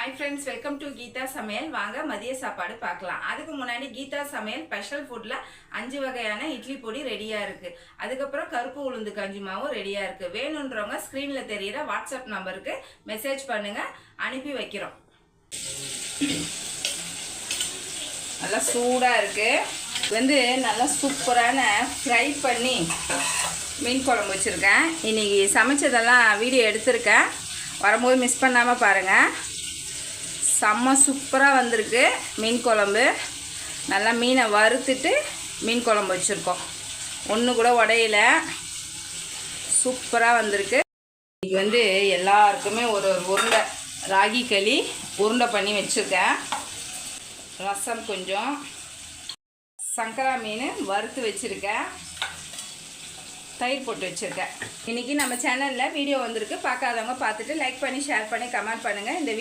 Hi friends, welcome to Geetha சமையல். வாங்க மதிய சாப்பாடு பார்க்கலாம். அதுக்கு முன்னாடி கீதா சமையல் ஸ்பெஷல் ஃபுட்ல 5 வகையான இட்லி பொடி ரெடியா இருக்கு. அதுக்கு அப்புறம் கருப்பு உளுந்து கஞ்சி மாவும் ரெடியா இருக்கு. வேணும்ன்றவங்க ஸ்கிரீன்ல தெரியுற வாட்ஸ்அப் நம்பருக்கு மெசேஜ் பண்ணுங்க, அனுப்பி வைக்கிறோம். நல்லா சூடா இருக்கு. நல்லா சூப்பரான ஃப்ரை பண்ணி மீன் குழம்பு வச்சிருக்கேன். இன்னைக்கு சமைச்சதெல்லாம் வீடியோ எடுத்திருக்கேன். வரும்போது மிஸ் பண்ணாமல் பாருங்கள். செம்ம சூப்பராக வந்திருக்கு மீன் குழம்பு. நல்லா மீனை வறுத்துட்டு மீன் குழம்பு வச்சுருக்கோம். ஒன்று கூட உடையில சூப்பராக வந்திருக்கு. இன்றைக்கி எல்லாருக்குமே ஒரு உருண்டை ராகி களி உருண்டை பண்ணி வச்சுருக்கேன். ரசம் கொஞ்சம், சங்கரா மீன் வறுத்து வச்சுருக்கேன், தயிர் போட்டு வச்சுருக்கேன். இன்றைக்கி நம்ம சேனலில் வீடியோ வந்திருக்கு. பார்க்காதவங்க பார்த்துட்டு லைக் பண்ணி ஷேர் பண்ணி கமெண்ட் பண்ணுங்கள். இந்த